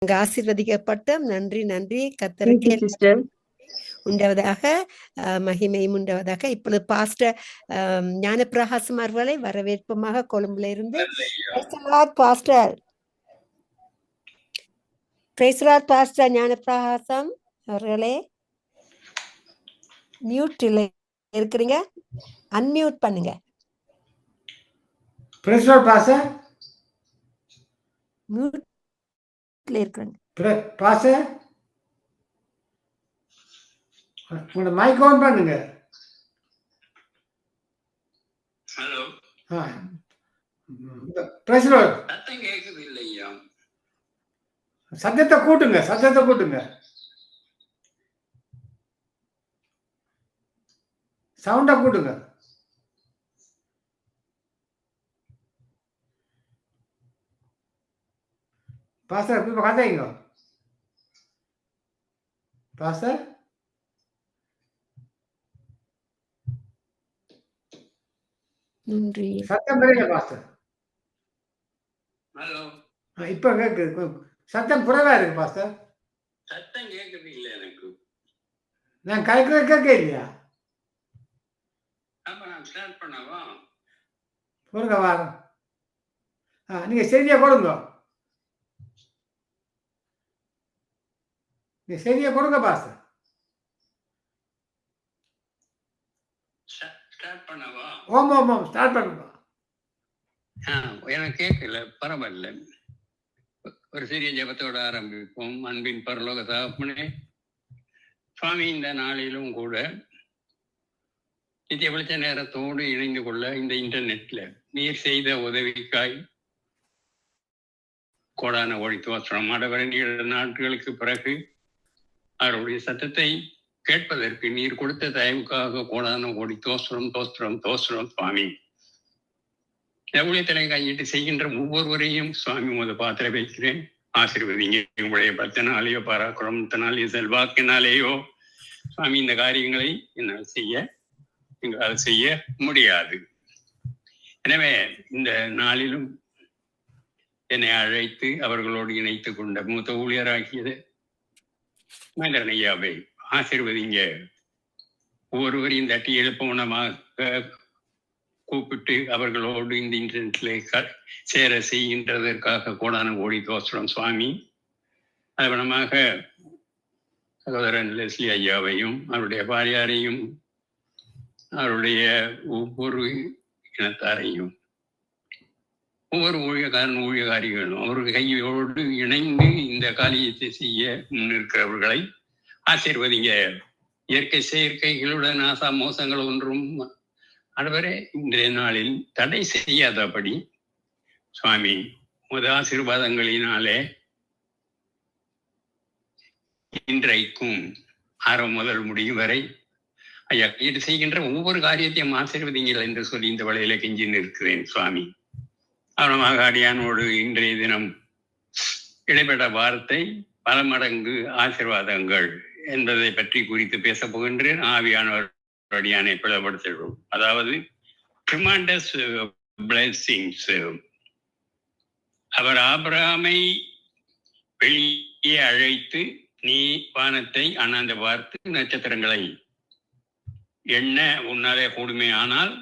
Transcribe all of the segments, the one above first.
ஆசீர்வதிக்கப்பட்ட நன்றி நன்றி Thank you, கர்த்தருக்கே sister. உண்டாவதாக மகிமையும் உண்டாவதாக. இப்பொழுது பாஸ்டர் ஞானப்பிரகாசம் அவர்களை வரவேற்பமாக கொழும்புல இருந்து. பாஸ்டர் பாஸ்டர் ஞானப்பிரகாசம் அவர்களே மியூட்ல இருக்கிறீங்க, அன்மியூட் பண்ணுங்க. பாஸ்டர் மியூட்ல இருக்கிறாங்க. பாஸ்டர் உங்களோட மைக் ஆன் பண்ணுங்க. Hello, press Lord. சத்தம் கேக்குது இல்லையா? சத்தத்தை கூட்டுங்க, சத்தத்தை கூட்டுங்க, சவுண்டா கூட்டுங்க. பாஸ்டர் இப்ப கதைங்க. பாஸ்டர் நன்றி. சத்தம் பெரிய பாஸ்டர். ஹலோ, இப்ப கேக்குது. சத்தம் குறைவா இருக்கு பாஸ்டர். சத்தம் கேக்குது இல்ல எனக்கு. நான் கேட்க இல்லையா? அப்ப நான் ஸ்டார்ட் பண்ணவா? கொடுங்க வாங்க. நீங்க செய்தியா கொடுங்க. நீங்க செய்தியா கொடுங்க பாஸ்டர். ஸ்டார்ட் பண்ணவா? ஓம் ஓம் ஓம் ஸ்டார்ட் பண்ணுங்க. எனக்கு கேட்கல, பரவாயில்ல. ஒரு சிறிய ஜெபத்தோட ஆரம்பிப்போம். அன்பின் பரலோக தகப்பனே, சுவாமி, இந்த நாளிலும் கூட நித்திய வெளிச்ச நேரத்தோடு இணைந்து கொள்ள இந்த இன்டர்நெட்ல நீர் செய்த உதவிக்காய் கோடான ஒழித்துவசனம் ஆடவரை நீண்ட நாட்களுக்கு பிறகு அவருடைய சத்தத்தை கேட்பதற்கு நீர் கொடுத்த தயவுக்காக கோடான ஓடி தோஸ்திரம் தோஸ்திரம் தோஸ்திரம் சுவாமி. ஊழியத்தலை கையிட்டு செய்கின்ற ஒவ்வொருவரையும் சுவாமி உமது பாத்திர வைக்கிறேன். ஆசீர்வதிங்க. உங்களுடைய பக்தனாலேயோ பராக்கிரமத்தினாலேயோ செல்வாக்கினாலேயோ சுவாமி இந்த காரியங்களை எங்களால் செய்ய முடியாது. எனவே இந்த நாளிலும் என்னை அழைத்து அவர்களோடு இணைத்துக் கொண்ட மூத்த ஊழியராகியது மகேந்திரன் ஐயாவை ஆசீர்வதிங்க. ஒவ்வொருவரையும் தட்டி எழுப்பவனமாக கூப்பிட்டு அவர்களோடு இந்த இன்டர்நெட்ல சேர செய்கின்றதற்காக கோடான கோடி தோஸ்திரம் சுவாமி. அதவனமாக சகோதரன் லெஸ்லி ஐயாவையும் அவருடைய பாரியாரையும் அவருடைய ஒவ்வொரு இனத்தாரையும் ஒவ்வொரு ஊழியகாரிகளும் அவர்கள் கையோடு இணைந்து இந்த காரியத்தை செய்ய முன்னிருக்கிறவர்களை ஆசீர்வதிங்க. இயற்கை செயற்கைகளுடன் ஆசா மோசங்கள் ஒன்றும் அதுவரை இன்றைய நாளில் தடை செய்யாதபடி சுவாமி உமது ஆசீர்வாதங்களினாலே இன்றைக்கும் ஆரம்பம் முதல் முடியும் வரை ஐயா இது செய்கின்ற ஒவ்வொரு காரியத்தையும் ஆசீர்வதிங்கள் என்று சொல்லி இந்த வழியில கெஞ்சி நிற்கிறேன் சுவாமி. அவனமாக அடியானோடு இன்றைய தினம் இடைப்பட்ட வார்த்தை பல மடங்கு ஆசீர்வாதங்கள் என்பதை பற்றி குறித்து பேச போகின்றேன். ஆவியானவர் அடியானை பிளப்படுத்திடும். அதாவது ட்ரிமாண்டஸ் பிளெஸிங்ஸ். அவர் ஆபிரகாமை வெளியே அழைத்து நீ வானத்தை அண்ணாந்து பார்த்து நட்சத்திரங்களை எண்ண உன்னாலே கூடுமே ஆனால்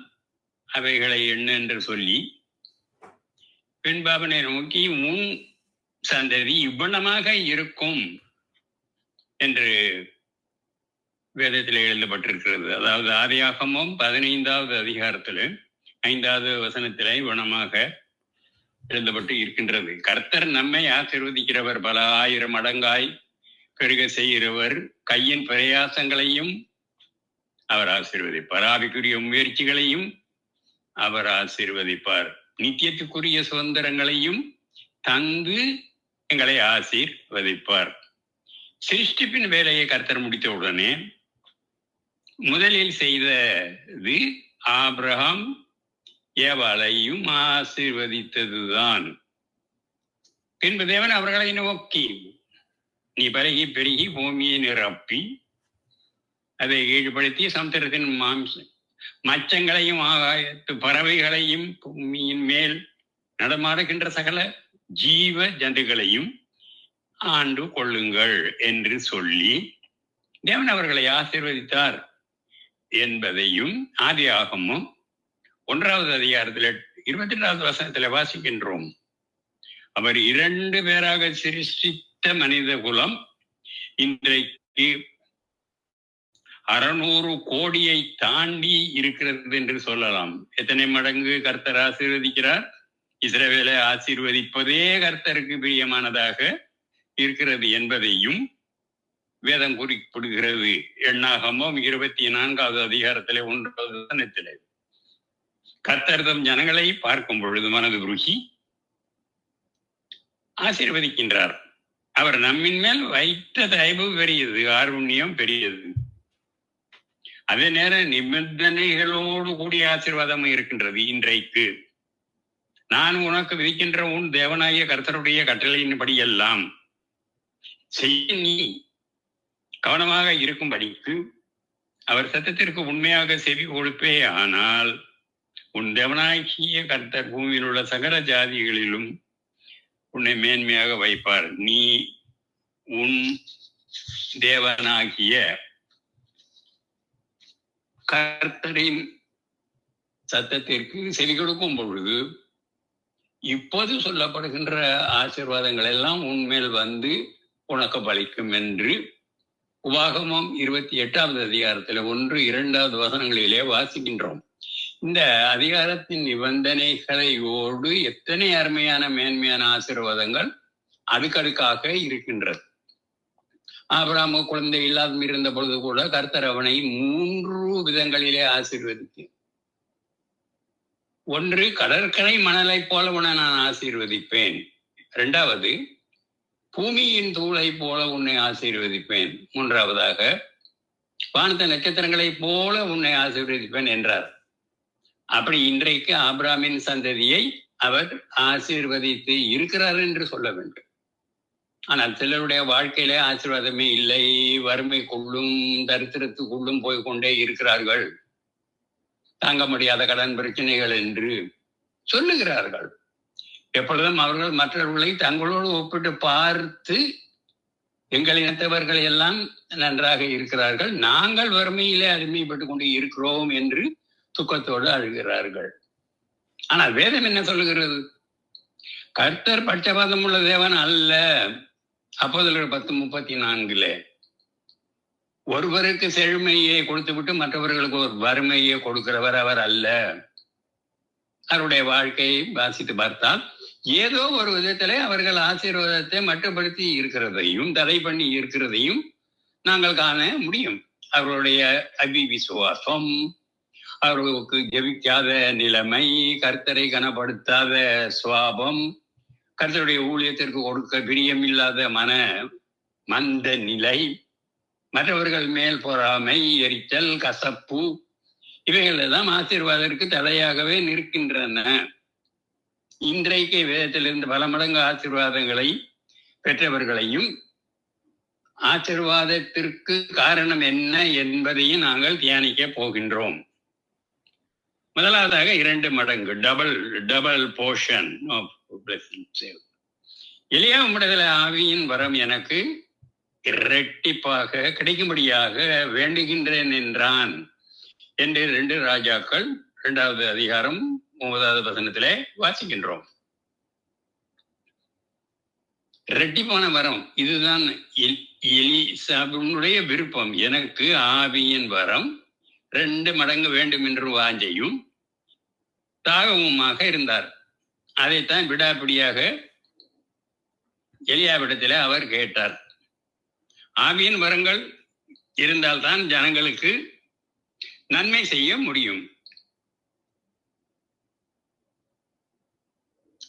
அவைகளை எண்ண என்று சொல்லி பின்பு அவனை நோக்கி உன் சந்ததி இவ்வளமாக இருக்கும் என்று வேதத்தில் எழுதப்பட்டிருக்கிறது. அதாவது ஆதியாகமம் 15வது அதிகாரத்தில் 5வது வசனத்திலே இவ்வளமாக எழுதப்பட்டு இருக்கின்றது. கர்த்தர் நம்மை ஆசீர்வதிக்கிறவர், பல ஆயிரம் மடங்காய் பெருக செய்கிறவர். கையின் பிரயாசங்களையும் அவர் ஆசீர்வதிப்பார், ஆவிக்குரிய முயற்சிகளையும் அவர் ஆசீர்வதிப்பார், நித்தியத்துக்குரிய சுதந்திரங்களையும் தந்து எங்களை ஆசீர்வதிப்பார். சிருஷ்டிப்பின் வேலையை கர்த்தர் முடித்த உடனே முதலில் செய்தது ஆபிரகாம் ஏவாளையும் ஆசீர்வதித்ததுதான். பின்பு தேவன் அவர்களை நோக்கி நீ பருகி பெருகி பூமியை நிரப்பி அதை ஈடுபடுத்தி சமுத்திரத்தின் மச்சங்களையும் ஆகாயத்து பறவைகளையும் பூமியின் மேல் நடமாடுகின்ற சகல ஜீவ ஜந்துகளையும் ஆண்டு கொள்ளுங்கள் என்று சொல்லி தேவன் அவர்களை ஆசீர்வதித்தார் என்பதையும் ஆதியாகமம் 1வது அதிகாரத்தில் 22வது வசனத்தில் வாசிக்கின்றோம். அவர் 2 பேராக சிருஷ்டித்த மனித குலம் இன்றைக்கு 600 கோடியை தாண்டி இருக்கிறது என்று சொல்லலாம். எத்தனை மடங்கு கர்த்தர் ஆசீர்வதிக்கிறார்? இஸ்ரவேலை ஆசீர்வதிப்பதே கர்த்தருக்கு பிரியமானதாக இருக்கிறது என்பதையும் வேதம் குறிப்பிடுகிறது. எண்ணாகமம் 24வது அதிகாரத்திலே 1வது வசனத்திலே கர்த்தர் தம் ஜனங்களை பார்க்கும் பொழுது மனது உருகி ஆசீர்வதிக்கின்றார். அவர் நம்மின் மேல் வைத்த தயவு பெரியது, காருண்யம் பெரியது. அதே நேரம் நிபந்தனைகளோடு கூடிய ஆசீர்வாதம் இருக்கின்றது. இன்றைக்கு நான் உனக்கு விதிக்கின்ற உன் தேவனாகிய கர்த்தருடைய கட்டளையின்படி எல்லாம் செய்ய நீ கவனமாக இருக்கும்படிக்கு அவர் சத்தத்திற்கு உண்மையாக செவி கொடுப்பே. ஆனால் உன் தேவனாகிய கர்த்தர் பூமியில் உள்ள சகல ஜாதிகளிலும் உன்னை மேன்மையாக வைப்பார். நீ உன் தேவனாகிய கர்த்தரின் சத்தத்திற்கு செவி கொடுக்கும் பொழுது இப்போது சொல்லப்படுகின்ற ஆசீர்வாதங்கள் எல்லாம் உன்மேல் வந்து உனக்கு பலிக்கும் என்று உபாகமம் 28வது அதிகாரத்தில் 1, 2வது வசனங்களிலே வாசிக்கின்றோம். இந்த அதிகாரத்தின் நிபந்தனைகளோடு எத்தனை அருமையான மேன்மையான ஆசீர்வாதங்கள் அடுக்கடுக்காக இருக்கின்றது. ஆபிரகாம் குழந்தை இல்லாத இருந்த பொழுது கூட கர்த்தர் அவனை 3 விதங்களிலே ஆசீர்வதித்தேன். 1, கடற்கரை மணலை போல உன்னை நான் ஆசீர்வதிப்பேன். 2வது, பூமியின் தூளை போல உன்னை ஆசீர்வதிப்பேன். 3வதாக, வானத்த நட்சத்திரங்களை போல உன்னை ஆசீர்வதிப்பேன் என்றார். அப்படி இன்றைக்கு ஆபிரகாமின் சந்ததியை அவர் ஆசீர்வதித்து இருக்கிறார் என்று சொல்ல வேண்டும். ஆனால் சிலருடைய வாழ்க்கையிலே ஆசீர்வாதமே இல்லை, வறுமைக்குள்ளும் தரித்திரத்துக்குள்ளும் போய்கொண்டே இருக்கிறார்கள். தாங்க முடியாத கடன் பிரச்சனைகள் என்று சொல்லுகிறார்கள். எப்பொழுதும் அவர்கள் மற்றவர்களை தங்களோடு ஒப்பிட்டு பார்த்து எங்கள் இனத்தவர்கள் எல்லாம் நன்றாக இருக்கிறார்கள், நாங்கள் வறுமையிலே அடிமைப்பட்டுக் கொண்டு இருக்கிறோம் என்று துக்கத்தோடு அழுகிறார்கள். ஆனால் வேதம் என்ன சொல்லுகிறது? கர்த்தர் பட்சபாதம் உள்ள தேவன் அல்ல. அப்போஸ்தலர் 10:34 ஒருவருக்கு செழுமையை கொடுத்து விட்டு மற்றவர்களுக்கு ஒரு வறுமையை கொடுக்கிறவர் அவர் அல்ல. அவருடைய வாழ்க்கையை வாசித்து பார்த்தால் ஏதோ ஒரு விதத்திலே அவர்கள் ஆசீர்வாதத்தை மட்டுப்படுத்தி இருக்கிறதையும் தடை பண்ணி இருக்கிறதையும் நாங்கள் காண முடியும். அவர்களுடைய அவிவிசுவாசம், அவர்களுக்கு ஜெபிக்காத நிலைமை, கர்த்தரை கனப்படுத்தாத சுவாபம், கர்த்தருடைய ஊழியத்திற்கு கொடுக்க பிரியமில்லாத மந்த நிலை, மற்றவர்கள் மேல் பொறாமை, எரிச்சல், கசப்பு, இவைகள் எல்லாம் ஆசீர்வாதத்திற்கு தடையாகவே நிற்கின்றன. இன்றைக்கு வேதத்திலிருந்து பல மடங்கு ஆசீர்வாதங்களை பெற்றவர்களையும் ஆசீர்வாதத்திற்கு காரணம் என்ன என்பதையும் நாங்கள் தியானிக்க போகின்றோம். முதலாவதாக 2 மடங்கு டபுள் போர்ஷன் ஆஃப் பிளெஸிங்ஸ். எலியா உம்முடைய ஆவியின் வரம் எனக்கு இரட்டிப்பாக கிடைக்கும்படியாக வேண்டுகின்றேன் என்றான் என்று 2 ராஜாக்கள் 2வது அதிகாரம் 9வது வசனத்திலே வாசிக்கின்றோம். இரட்டிப்பான வரம், இதுதான் எலிசாவினுடைய விருப்பம். எனக்கு ஆவியின் வரம் 2 மடங்கு வேண்டும் என்று வாஞ்சையும் தாகமுமாக இருந்தார். அதைத்தான் விடாப்பிடியாக எலியாவிடத்தில் அவர் கேட்டார். ஆவியின் வரங்கள் இருந்தால்தான் ஜனங்களுக்கு நன்மை செய்ய முடியும்,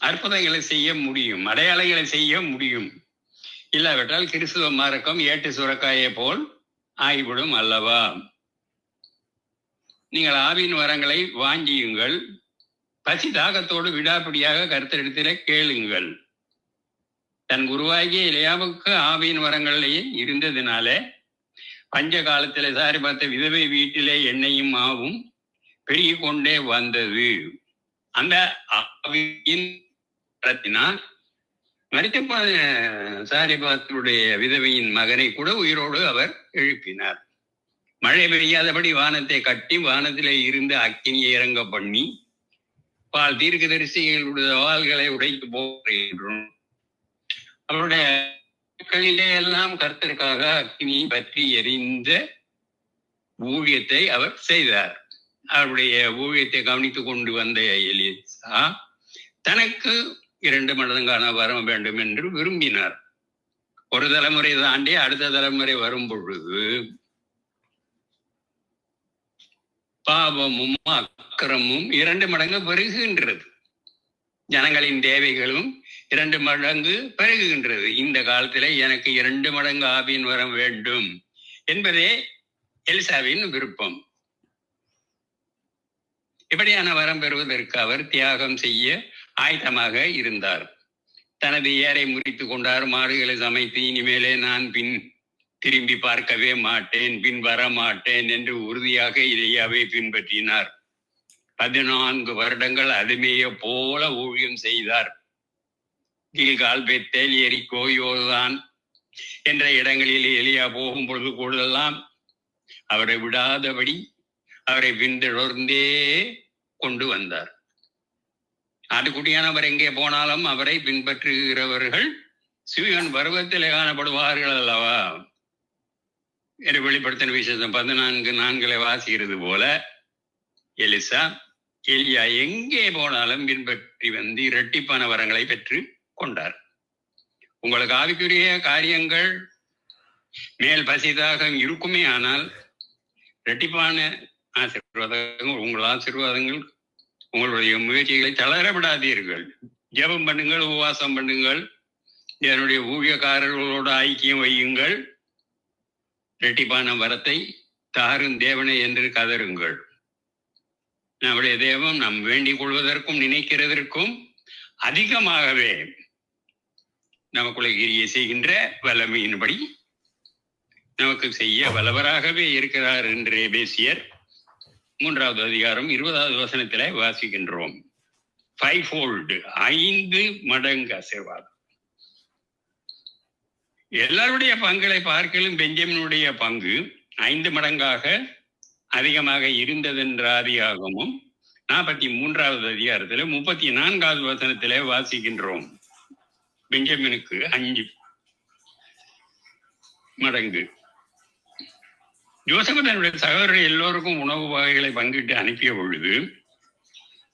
அற்புதங்களை செய்ய முடியும், அடையாளங்களை செய்ய முடியும். இல்லாவிட்டால் கிறிஸ்துவ மார்க்கம் ஏட்டு சுரக்காயை போல் ஆகிவிடும் அல்லவா? நீங்கள் ஆவியின் வரங்களை வாஞ்சியுங்கள், பசி தாகத்தோடு விடாப்பிடியாக கர்த்தரிடத்திலே கேளுங்கள். தன் குருவாகிய எலியாவுக்கு ஆவியின் வரங்களே இருந்ததினாலே பஞ்ச காலத்திலே சாரி பார்த்த விதவை வீட்டிலே எண்ணெயும் மாவும் பெருகி கொண்டே வந்தது. அந்த ஆவியின் வரத்தினால் மரித்த சாரிபாத்துடைய விதவையின் மகனை கூட உயிரோடு அவர் எழுப்பினார். மழை பெய்யாதபடி வானத்தை கட்டி வானத்திலே இருந்து அக்கினியை இறங்க பண்ணி பால் தீர்க்கதரிசிகளுடைய வாள்களை உடைத்து போகிறோம். அவருடைய மக்களிலே எல்லாம் கர்த்தருக்காக அக்கினியை பற்றி எரிந்த ஊழியத்தை அவர் செய்தார். அவருடைய ஊழியத்தை கவனித்துக் கொண்டு வந்த எலிசா தனக்கு 2 மடங்கான வரம் வேண்டும் என்று விரும்பினார். ஒரு தலைமுறை தாண்டி அடுத்த தலைமுறை வரும் பொழுது பாவமும் அக்கிரமும் 2 மடங்கு பெருகுகின்றது. ஜனங்களின் தேவைகளும் 2 மடங்கு பெருகுகின்றது. இந்த காலத்திலே எனக்கு 2 மடங்கு ஆவியின் வரம் வேண்டும் என்பதே எலிசாவின் விருப்பம். இப்படியான வரம் பெறுவதற்கு அவர் தியாகம் செய்ய ஆயத்தமாக இருந்தார். தனது ஏரை முறித்து கொண்டார். மாடுகளை சமைத்து இனிமேலே நான் பின் திரும்பி பார்க்கவே மாட்டேன், பின் வர மாட்டேன் என்று உறுதியாக எலியாவை பின்பற்றினார். 14 வருடங்கள் அதுமைய போல ஊழியம் செய்தார். கில்கால், பெத்தேல், எரிகோ, யோர்தான் என்ற இடங்களில் எலியா போகும் பொழுது கூடலாம் அவரை விடாதபடி அவரை பின்தொடர்ந்தே கொண்டு வந்தார். ஆட்டுக்குட்டியானவர் எங்கே போனாலும் அவரை பின்பற்றுகிறவர்கள் சிவன் பருவத்திலே காணப்படுவார்கள் அல்லவா என்று வெளிப்படுத்தின விசேஷம் 14:4 வாசிக்கிறது போல எலிசா எலியா எங்கே போனாலும் பின்பற்றி வந்து இரட்டிப்பான வரங்களை பெற்று கொண்டார். உங்களுக்கு ஆவிக்குரிய காரியங்கள் மேல் பசிதாக இருக்குமே, ஆனால் இரட்டிப்பான ஆசீர்வாதங்கள், உங்கள் ஆசீர்வாதங்கள், உங்களுடைய முயற்சிகளை தளர விடாதீர்கள். ஜெபம் பண்ணுங்கள், உபவாசம் பண்ணுங்கள், என்னுடைய ஊழியக்காரர்களோடு ஐக்கியம் வையுங்கள், இரட்டிப்பான வரத்தை தாரும் தேவனை என்று கதருங்கள். நம்முடைய தேவன் நாம் வேண்டிக் கொள்வதற்கும் நினைக்கிறதற்கும் அதிகமாகவே நமக்குள்ள கிரியை செய்கின்ற வல்லமையின்படி நமக்கு செய்ய வல்லவராகவே இருக்கிறார் என்று எபேசியர் 3வது அதிகாரம் 20வது வசனத்திலே வாசிக்கின்றோம். 5-fold, 5 மடங்கு ஆசீர்வாதம். எல்லாருடைய பங்களை பார்க்கலும் பெஞ்சமினுடைய பங்கு 5 மடங்காக அதிகமாக இருந்ததென்ற ஆதியாகமும் 43வது அதிகாரத்திலே 34வது வசனத்திலே வாசிக்கின்றோம். பெஞ்சமினுக்கு 5 மடங்கு. யோசேப்பு தன்னுடைய சகோதரர் எல்லோருக்கும் உணவு வகைகளை பங்கிட்டு அனுப்பிய பொழுது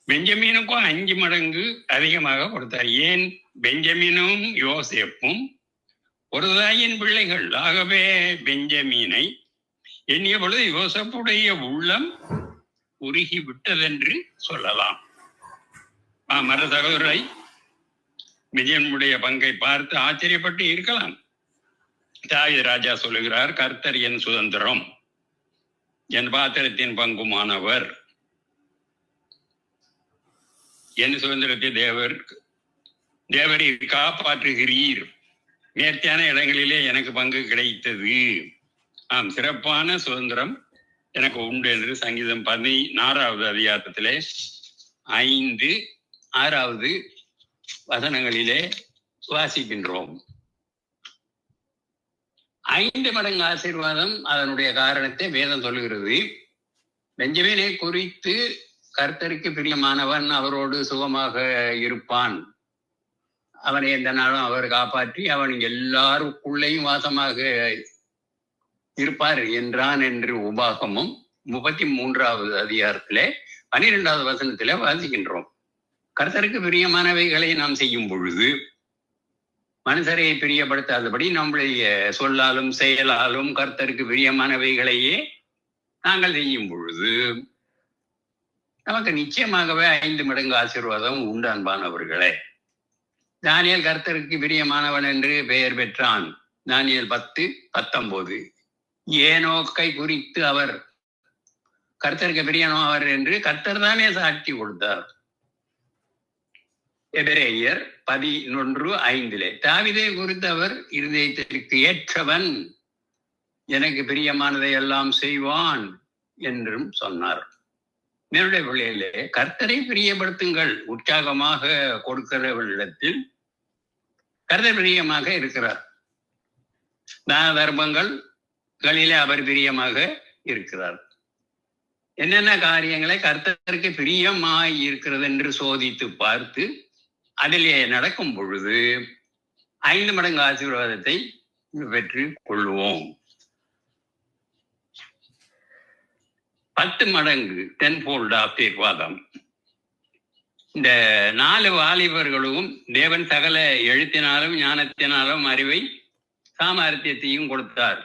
பெஞ்சமீனுக்கும் 5 மடங்கு அதிகமாக கொடுத்தார். ஏன்? பெஞ்சமீனும் யோசேப்பும் ஒரு தாயின் பிள்ளைகள். ஆகவே பெஞ்சமீனை எண்ணிய பொழுது யோசேப்புடைய உள்ளம் உருகி விட்டதென்று சொல்லலாம். மற்ற சகோதரரை பெஞ்சமீனுடைய பங்கை பார்த்து ஆச்சரியப்பட்டு இருக்கலாம். தாவீது ராஜா சொல்லுகிறார், கர்த்தர் என் சுதந்திரம், என் பாத்திரத்தின் பங்குமானவர். என் சுதந்திரத்தை தேவரை காப்பாற்றுகிறீர். நேர்த்தியான இடங்களிலே எனக்கு பங்கு கிடைத்தது. சிறப்பான சுதந்திரம் எனக்கு உண்டு என்று சங்கீதம் 16வது அதிகாரத்திலே 5-6வது வசனங்களிலே வாசிக்கின்றோம். 5 மடங்கு ஆசீர்வாதம், அதனுடைய காரணத்தை வேதம் சொல்லுகிறது. பெஞ்சமீனை குறித்து கர்த்தருக்கு பிரியமானவன் அவரோடு சுகமாக இருப்பான், அவனை எந்த நாளும் அவர் காப்பாற்றி அவன் எல்லாருக்குள்ளேயும் வாசமாக இருப்பார் என்றான் என்று உபாகமும் 33வது அதிகாரத்திலே 12வது வசனத்திலே வாசிக்கின்றோம். கர்த்தருக்கு பிரியமானவைகளை நாம் செய்யும் பொழுது மனுஷரை பிரியப்படுத்தாதபடி நம்முடைய சொல்லாலும் செயலாலும் கர்த்தருக்கு பிரியமானவைகளையே நாங்கள் செய்யும் பொழுது நமக்கு நிச்சயமாகவே 5 மடங்கு ஆசீர்வாதம் உண்டு. அன்பானவர்களே, தானியேல் கர்த்தருக்கு பிரியமானவன் என்று பெயர் பெற்றான். தானியேல் 10:19. ஏனோக்கை குறித்து அவர் கர்த்தருக்கு பிரியமானவர் என்று கர்த்தர் தானே சாட்சி கொடுத்தார். எபிரேயர் 11:5. தாவீதை குறித்து அவர் இருதயத்திற்கு ஏற்றவன், எனக்கு பிரியமானதை எல்லாம் செய்வான் என்றும் சொன்னார். என்னுடைய பிள்ளைகளே, கர்த்தரை பிரியப்படுத்துங்கள். உற்சாகமாக கொடுக்கிறவர்களிடத்தில் கர்த்தர் பிரியமாக இருக்கிறார். தான தர்மங்களிலே அவர் பிரியமாக இருக்கிறார். என்னென்ன காரியங்களை கர்த்தருக்கு பிரியமாய் இருக்கிறது என்று சோதித்து பார்த்து அதிலே நடக்கும் பொழுது 5 மடங்கு ஆசீர்வாதத்தை பெற்றுக் கொள்வோம். 10 மடங்கு 10-fold ஆசீர்வாதம். இந்த 4 வாலிபர்களும் தேவன் சகல எழுத்தினாலும் ஞானத்தினாலும் அறிவை சாமர்த்தியத்தையும் கொடுத்தார்.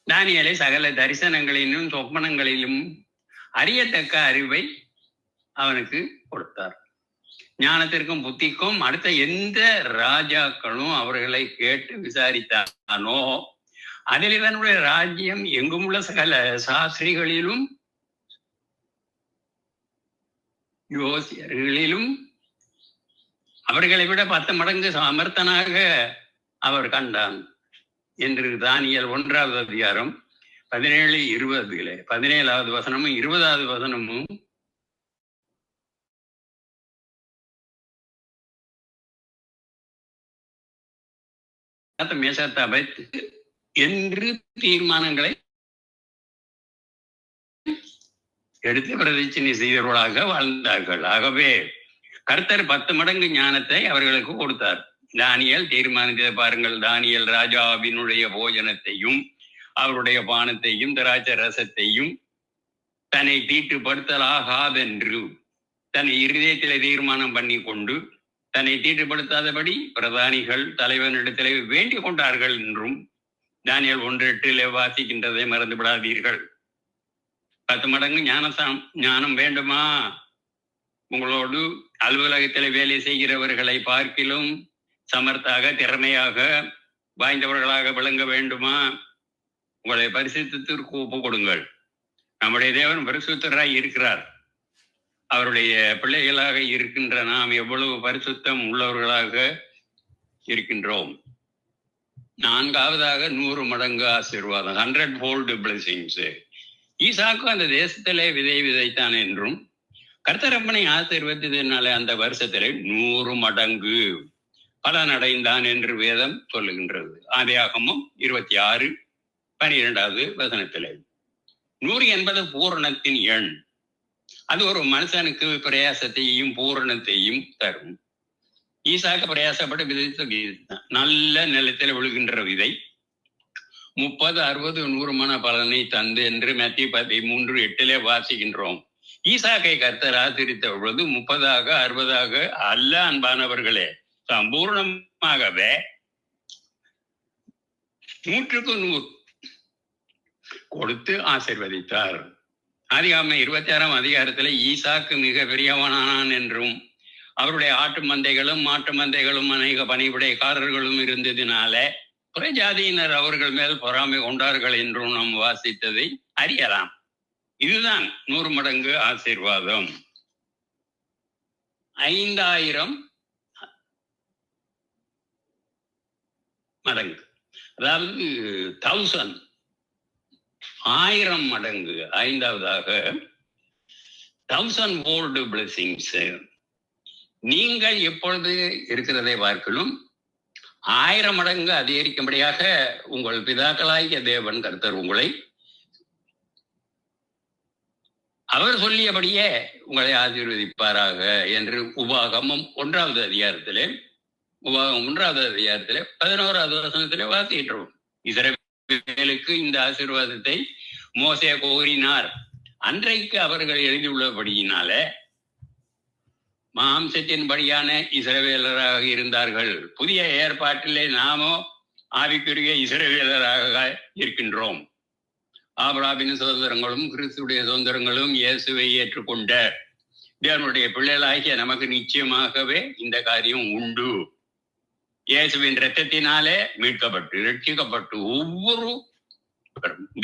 தானியேலை சகல தரிசனங்களிலும் சொப்பனங்களிலும் அறியத்தக்க அறிவை அவனுக்கு கொடுத்தார். ஞானத்திற்கும் புத்திக்கும் அடுத்த எந்த ராஜாக்களும் அவர்களை கேட்டு விசாரித்தானோ அதில் இவனுடைய ராஜ்யம் எங்கும் உள்ள சகல சாஸ்திரிகளிலும் யோசியர்களிலும் அவர்களை விட 10 மடங்கு சமர்த்தனாக அவர் கண்டான் என்று தானியேல் 1வது அதிகாரம் 17-20 17வது வசனமும் 20வது வசனமும் மேசத்தை வைத்து என்று தீர்மானங்களை எடுத்து பிரதிச்சனை செய்தவர்களாக வாழ்ந்தார்கள். ஆகவே கர்த்தர் 10 மடங்கு ஞானத்தை அவர்களுக்கு கொடுத்தார். தானியேல் தீர்மானித்ததை பாருங்கள். தானியேல் ராஜாவினுடைய போஜனத்தையும் அவருடைய பானத்தையும் திராட்சை ரசத்தையும் தன்னை தீட்டுப்படுத்தலாகாதென்று தன் இருதயத்திலே தீர்மானம் பண்ணி கொண்டு தன்னை தீட்டுப்படுத்தாதபடி பிரதானிகள் தலைவனிடத்திலே வேண்டிக் கொண்டார்கள் என்றும் தானியேல் 1:8 வாசிக்கின்றதை மறந்து விடாதீர்கள். 10 மடங்கு ஞானம் வேண்டுமா? உங்களோடு அலுவலகத்தில் வேலை செய்கிறவர்களை பார்க்கிலும் சமர்த்தாக திறமையாக வாய்ந்தவர்களாக விளங்க வேண்டுமா? உங்களை பரிசுத்தத்திற்கு ஒப்பு கொடுங்கள். நம்முடைய தேவன் பரிசுத்தராய் இருக்கிறார். அவருடைய பிள்ளைகளாக இருக்கின்ற நாம் எவ்வளவு பரிசுத்தம் உள்ளவர்களாக இருக்கின்றோம். 4வதாக 100 மடங்கு ஆசீர்வாதம், 100-fold blessings. ஈசாக்கு அந்த தேசத்திலே விதைத்தான் என்றும் கர்த்தரப்பனை ஆசீர்வதித்ததினாலே அந்த வருஷத்திலே 100 மடங்கு பலன் அடைந்தான் என்று வேதம் சொல்லுகின்றது. ஆதியாகமம் 26:12 வசனத்திலே 100 என்பது பூரணத்தின் எண். அது ஒரு மனுஷனுக்கு பிரயாசத்தையும் பூரணத்தையும் தரும். ஈசாக்கு பிரயாசப்பட்டு விதைத்த நல்ல நிலத்தில் விழுகின்ற விதை 30, 60, 100 பலனை தந்து என்று மத்திய 13:8 வாசிக்கின்றோம். ஈசாக்கை கர்த்தர் ஆசீர்வதித்த பொழுது 30ஆக 60ஆக அல்ல அன்பானவர்களே, சம்பூர்ணமாகவே 100க்கு 100 கொடுத்து ஆசீர்வதித்தார். ஆதியாகமம் 26ஆம் அதிகாரத்தில் ஈசாக்கு மிக பெரியவனானான் என்றும் அவருடைய ஆட்டு மந்தைகளும் மாட்டு மந்தைகளும் அநேக பணிவிடைக்காரர்களும் இருந்ததினால புறஜாதியினர் அவர்கள் மேல் பொறாமை கொண்டார்கள் என்றும் நாம் வாசித்ததை அறியலாம். இதுதான் 100 மடங்கு ஆசீர்வாதம். 5000 மடங்கு, அதாவது 1000 மடங்கு. 5வதாக 1000-fold blessings. நீங்கள் எப்பொழுது இருக்கிறதை பார்க்கலும் 1000 மடங்கு அதிகரிக்கும்படியாக உங்கள் பிதாக்களாகிய தேவன் கர்த்தர் உங்களை அவர் சொல்லியபடியே உங்களை ஆசீர்வதிப்பாராக என்று உபாகமம் 1வது அதிகாரத்திலே 11வது வசனத்திலே வாசிக்கின்றோம். இஸ்ரவேலுக்கு இந்த ஆசீர்வாதத்தை மோசே கோரினார். அன்றைக்கு அவர்கள் எழுதியுள்ளபடியினால மாம்சத்தின்படியான இஸ்ரவேலராக இருந்தார்கள். புதிய ஏற்பாட்டிலே நாமோ ஆவிக்குரிய இஸ்ரவேலராக இருக்கின்றோம். ஆபிரகாமின் சுதந்திரங்களும் கிறிஸ்துடைய சுதந்திரங்களும் இயேசுவை ஏற்றுக்கொண்ட தேவனுடைய பிள்ளைகளாகிய நமக்கு நிச்சயமாகவே இந்த காரியம் உண்டு. இயேசுவின் இரத்தத்தினாலே மீட்கப்பட்டு ரட்சிக்கப்பட்டு ஒவ்வொரு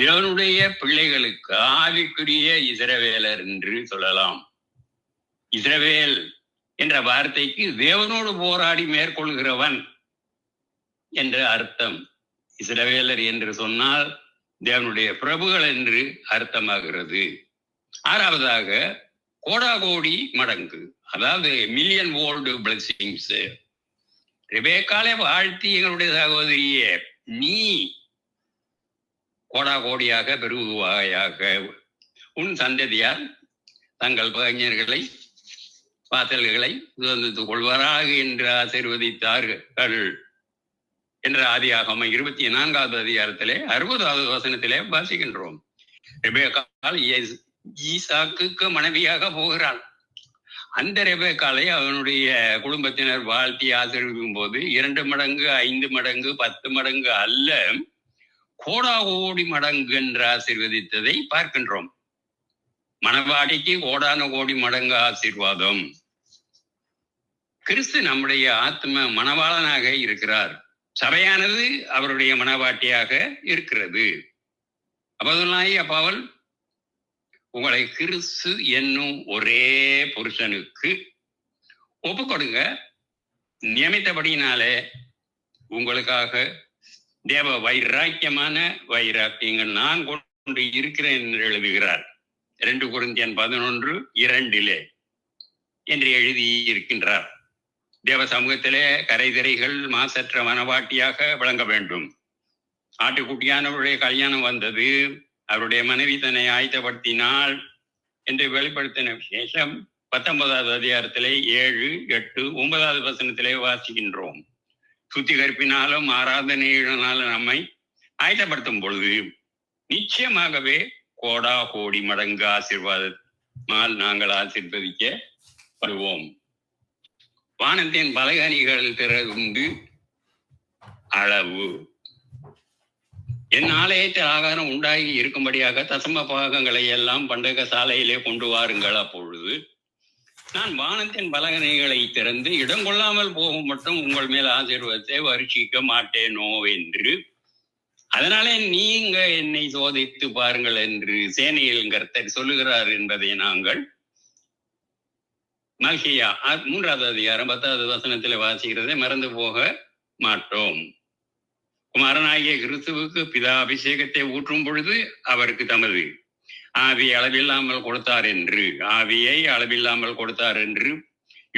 தேவனுடைய பிள்ளைகளுக்கு ஆவிக்குரிய இஸ்ரவேலர் என்று சொல்லலாம். இஸ்ரவேல் என்ற வார்த்தைக்கு தேவனோடு போராடி மேற்கொள்கிறவன் என்ற அர்த்தம். இஸ்ரவேலர் என்று சொன்னால் தேவனுடைய பிரபுகள் என்று அர்த்தமாகிறது. 6வதாக கோடாகோடி மடங்கு, அதாவது million-fold blessings. ரெபேக்காலை வாழ்த்தி, எங்களுடைய சகோதரியே, நீ கோடா கோடியாக பெருகுவாயாக, உன் சந்ததியார் தங்கள் பகைஞர்களை வாசல்களை சுதந்தித்துக் கொள்வாராக என்று ஆசீர்வதித்தார்கள் என்ற ஆதியாகமம் 24வது அதிகாரத்திலே 60வது வசனத்திலே வாசிக்கின்றோம். ரெபேக்காள் ஈசாக்குக்கு மனைவியாக போகிறாள். அந்த ரெபேக்காளை அவனுடைய குடும்பத்தினர் வாழ்த்தி ஆசீர்வதிக்கும் போது 2 மடங்கு, 5 மடங்கு, 10 மடங்கு அல்ல, கோடா கோடி மடங்கு என்று ஆசீர்வதித்ததை பார்க்கின்றோம். மணவாட்டிக்கு கோடான கோடி மடங்கு ஆசீர்வாதம். கிறிஸ்து நம்முடைய ஆத்ம மணவாளனாக இருக்கிறார். சபையானது அவருடைய மணவாட்டியாக இருக்கிறது. அப்போஸ்தலனாகிய பவுல், உங்களை கிறிஸ்து என்னும் ஒரே புருஷனுக்கு ஒப்பு கொடுங்க, நியமித்தபடினாலே உங்களுக்காக தேவ வைராக்கியமான வைராக்கியங்கள் நான் கொண்டு இருக்கிறேன் என்று எழுதுகிறார். 2 கொரிந்தியர் 11:2 என்று எழுதி இருக்கின்றார். தேவ சமூகத்திலே கரைதிரைகள் மாசற்ற மனவாட்டியாக விளங்க வேண்டும். ஆட்டுக்குட்டியானவருடைய கல்யாணம் வந்தது, அவருடைய மனைவி தன்னை ஆயத்தப்படுத்தினாள் என்று வெளிப்படுத்தின விசேஷம் 19வது அதிகாரத்திலே 7, 8, 9வது வசனத்திலே வாசிக்கின்றோம். சுத்திகரிப்பினாலும் ஆராதனையினாலும் நம்மை ஆயத்தப்படுத்தும் பொழுது நிச்சயமாகவே கோடா கோடி மடங்கு ஆசீர்வாதமால் நாங்கள் ஆசீர்வதிக்கப்படுவோம். வானத்தின் பலகணிகள் திறந்து அளவு என் ஆலயத்தில் ஆகாரம் உண்டாகி இருக்கும்படியாக தசம பாகங்களை எல்லாம் பண்டக சாலையிலே கொண்டு வாருங்கள். அப்பொழுது நான் வானத்தின் பலகணிகளை திறந்து இடம் கொள்ளாமல் போகும் மட்டும் உங்கள் மேல் ஆசீர்வாதத்தை வருஷிக்க மாட்டேனோ என்று, அதனாலே நீங்க என்னை சோதித்து பாருங்கள் என்று சேனையில் கர்த்தர் சொல்லுகிறார் என்பதை நாங்கள் மல்கியா 3வது அதிகாரம் 10வது வசனத்தில் வாசிக்கிறதை மறந்து போக மாட்டோம். குமாரனாகிய கிறிஸ்துவுக்கு பிதா அபிஷேகத்தை ஊற்றும் பொழுது அவருக்கு தமது ஆவியை அளவில்லாமல் கொடுத்தார் என்று, ஆவியை அளவில்லாமல் கொடுத்தார் என்று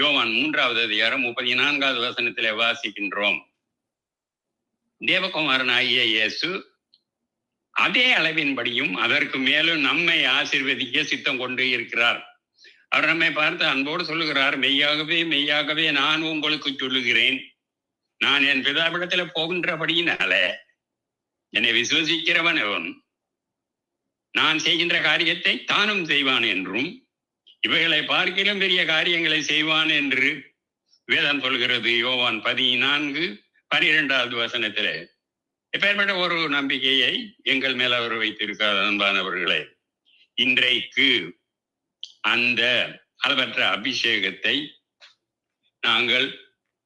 யோவான் 3வது அதிகாரம் 34வது வசனத்திலே வாசிக்கின்றோம். தேவகுமாரனாகிய இயேசு அதே அளவின்படியும் அதற்கு மேலும் நம்மை ஆசீர்வதிக்க சித்தம் கொண்டு இருக்கிறார். அவர் நம்மை பார்த்து அன்போடு சொல்லுகிறார், மெய்யாகவே மெய்யாகவே நான் உங்களுக்கு சொல்லுகிறேன், நான் என் பிதாவிடத்தில் போகின்றபடியினால என்னை விசுவசிக்கிறவன் அவன் நான் செய்கின்ற காரியத்தை தானும் செய்வான் என்றும் இவைகளை பார்க்கிலும் பெரிய காரியங்களை செய்வான் என்று வேதம் சொல்கிறது. யோவான் 14:12வது வசனத்திலே. எப்பேற்பட்ட ஒரு நம்பிக்கையை எங்கள் மேல் அவர் வைத்திருக்கார் அன்பானவர்களே. இன்றைக்கு அந்த அளவற்ற அபிஷேகத்தை நாங்கள்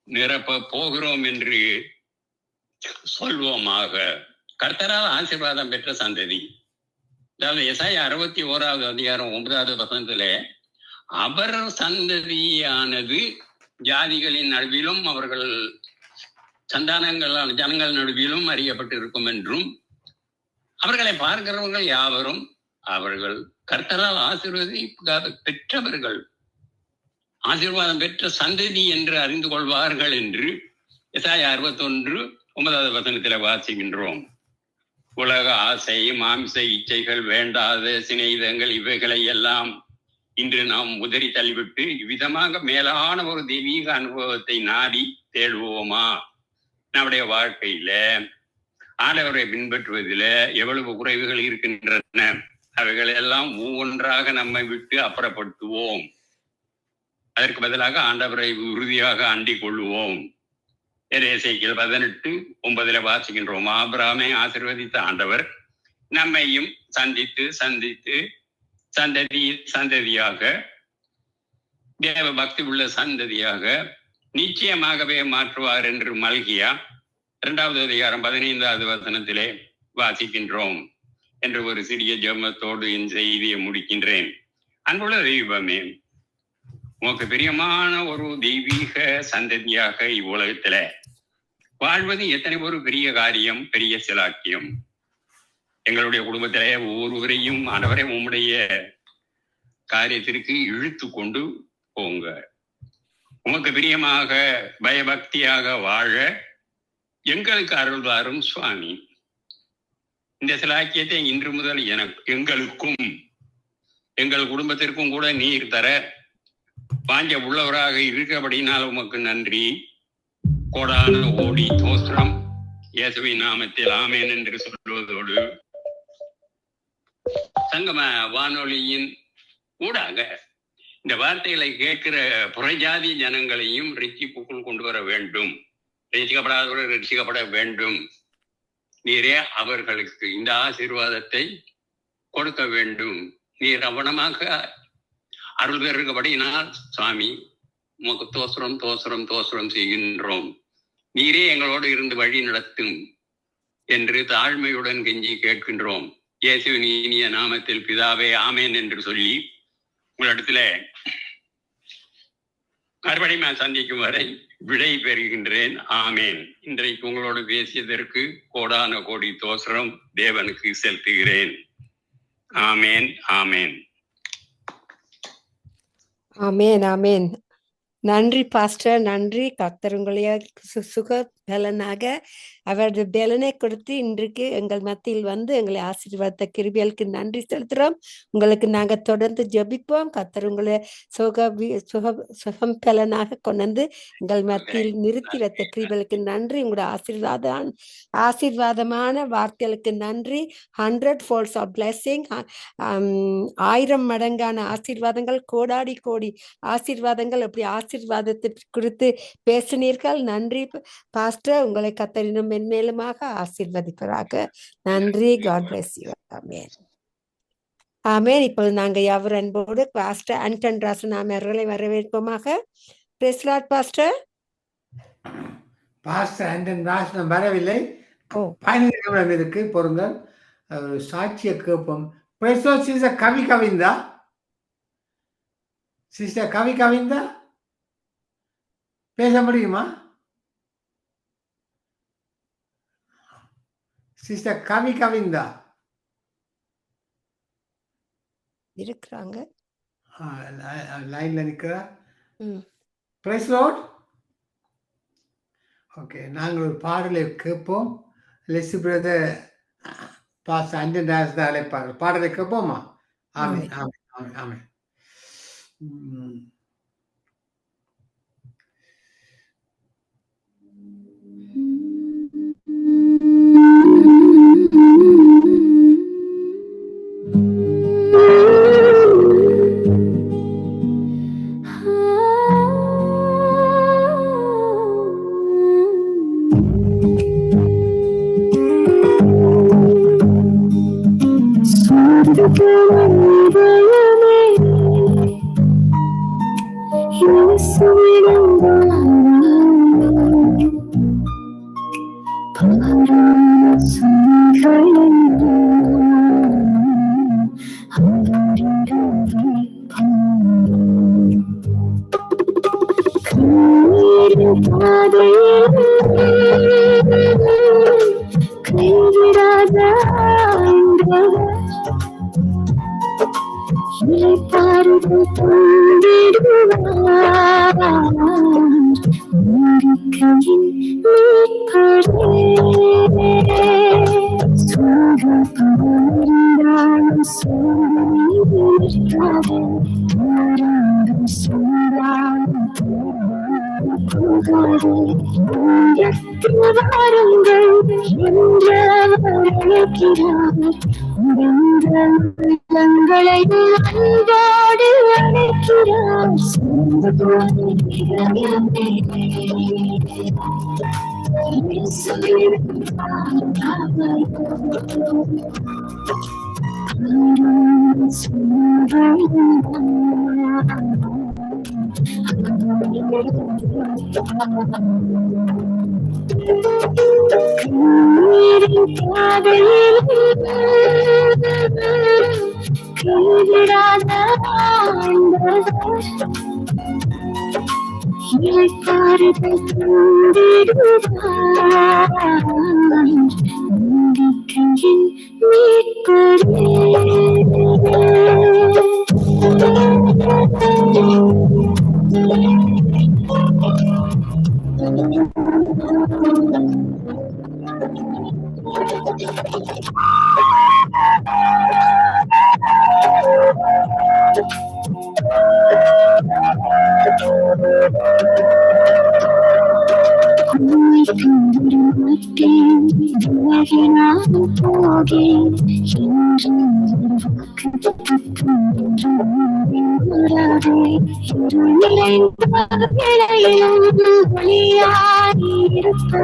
நிரப்ப போகிறோம் என்று சொல்வோமாக. கர்த்தரால் ஆசீர்வாதம் பெற்ற சந்ததி, அதாவது எசாயா 61வது அதிகாரம் 9வது வசனத்திலே, அவர் சந்ததியானது ஜாதிகளின் நடுவிலும் அவர்கள் சந்தானங்களான ஜனங்கள் நடுவிலும் அறியப்பட்டிருக்கும் என்றும், அவர்களை பார்க்கிறவர்கள் யாவரும் அவர்கள் கர்த்தரால் ஆசீர்வாதம் பெற்றவர்கள், ஆசீர்வாதம் பெற்ற சந்ததி என்று அறிந்து கொள்வார்கள் என்று எசாயா 61:9வது வசனத்தில் வாசிக்கின்றோம். உலக ஆசை, மாம்ச இச்சைகள், வேண்டாத சிநேகிதங்கள், இவைகளை எல்லாம் இன்று நாம் உதறி தள்ளிவிட்டு இவ்விதமாக மேலான ஒரு தெய்வீக அனுபவத்தை நாடி தேடுவோமா? நம்முடைய வாழ்க்கையில ஆண்டவரை பின்பற்றுவதில எவ்வளவு குறைவுகள் இருக்கின்றன, அவைகளை எல்லாம் ஒவ்வொன்றாக நம்மை விட்டு அப்புறப்படுத்துவோம். அதற்கு பதிலாக ஆண்டவரை உறுதியாக அண்டிக் கொள்வோம். எசேக்கியேல் 18:9 வாசிக்கின்றோம். ஆபிரகாமை ஆசீர்வதித்த ஆண்டவர் நம்மையும் சந்தித்து சந்தித்து சந்ததியாக தேவ பக்தி உள்ள சந்ததியாக நிச்சயமாகவே மாற்றுவார் என்று மல்கியா 2வது அதிகாரம் 15வது வசனத்திலே வாசிக்கின்றோம் என்று ஒரு சிறிய ஜெபத்தோடு என் செய்தியை முடிக்கின்றேன். அன்புள்ள தெய்வமே, உனக்கு பிரியமான ஒரு தெய்வீக சந்ததியாக இவ்வுலகத்துல வாழ்வது எத்தனை ஒரு பெரிய காரியம், பெரிய சிலாக்கியம். எங்களுடைய குடும்பத்திலே ஒவ்வொருவரையும் ஆண்டவரே உம்முடைய காரியத்திற்கு இழுத்து கொண்டு போங்க. உமக்கு பிரியமாக பயபக்தியாக வாழ எங்களுக்கு அருள் தாரும் சுவாமி. இந்த சிலாக்கியத்தை இன்று முதல் எங்களுக்கும் எங்கள் குடும்பத்திற்கும் கூட நீர் தர வாஞ்ச உள்ளவராக இருக்கிறபடினால் உமக்கு நன்றி. கோடான ஓடி தோஸ்திரம். இயேசுவின் நாமத்தில் ஆமேன் என்று சொல்வதோடு சங்கம வானொலியின் ஊடாக இந்த வார்த்தைகளை கேட்கிற புறஜாதி ஜனங்களையும் ரட்சிப்புக்குள் கொண்டு வர வேண்டும். ரட்சிக்கப்படாதவர்கள் ரட்சிக்கப்பட வேண்டும். நீரே அவர்களுக்கு இந்த ஆசீர்வாதத்தை கொடுக்க வேண்டும். நீர் அவனமாக அருள் பெருகபடினால் சுவாமி உமக்கு தோசரம் தோசரம் தோசரம் செய்கின்றோம். நீரே எங்களோடு இருந்து வழி நடத்தும் என்று தாழ்மையுடன் கெஞ்சி கேட்கின்றோம். இயேசுவின் இனிய நாமத்தில் பிதாவே ஆமேன் என்று சொல்லி உங்களிடத்துல மறுபடியும் சந்திக்கும் வரை விடை பெறுகின்றேன். ஆமேன். இன்றைக்கு உங்களோடு பேசியதற்கு கோடான கோடி தோசரம் தேவனுக்கு செலுத்துகிறேன். ஆமேன், ஆமேன், ஆமேன், ஆமேன். நன்றி பாஸ்டர், நன்றி. கர்த்தர் உங்களைய சுக பலனாக அவரது பலனை கொடுத்து இன்றைக்கு எங்கள் மத்தியில் வந்து எங்களை ஆசீர்வாத கிருபைகளுக்கு நன்றி செலுத்துறோம். உங்களுக்கு நாங்க தொடர்ந்து ஜெபிப்போம். கர்த்தர் உங்களை சுகம் பலனாக கொண்டு எங்கள் மத்தியில் நிறுத்தி வைத்த கிருபைகளுக்கு நன்றி. உங்களோட ஆசீர்வாதமான வார்த்தைகளுக்கு நன்றி. 100 folds of blessing, 1000 மடங்கான ஆசீர்வாதங்கள், கோடாடி கோடி ஆசீர்வாதங்கள். அப்படி ஆசீர்வாதத்தை குறித்து பேசினீர்கள். நன்றி பாஸ்டர். உங்களை கர்த்தர் மென்மேலுமாக ஆசீர்வதிப்பதாக. நன்றி. God bless you. ஆமென், ஆமென். இப்போது நாங்கள் யாவர் அன்போடு பாஸ்டர் ஆண்டன் ராசன் அவர்களை வரவேற்போமாக. Praise the lord pastor. Pastor Anton Rasan வரவில்லை. 15 நிமிடம் இருக்கு, பொறுங்கள். சாட்சிய கேட்போம். Praise the lord. Sister Kavi Kavinda, sister Kavi Kavinda பேச முடியுமா? சிஸ்டர் கவி கவிந்தா இருக்கிறாங்க, லைன்ல நிக்கிறா. Price the Lord. ஓகே, நாங்கள் ஒரு பாடலை கேட்போம். லெசி பிரதர் பாஸ்டர் ஆண்டன் ராசன் அழைப்பார்கள். பாடலை கேட்போமா? ஆமென், ஆமென், ஆமென், ஆமென். நிறைந்த வேளையிலும் ஒளியாய் இருப்பாய்.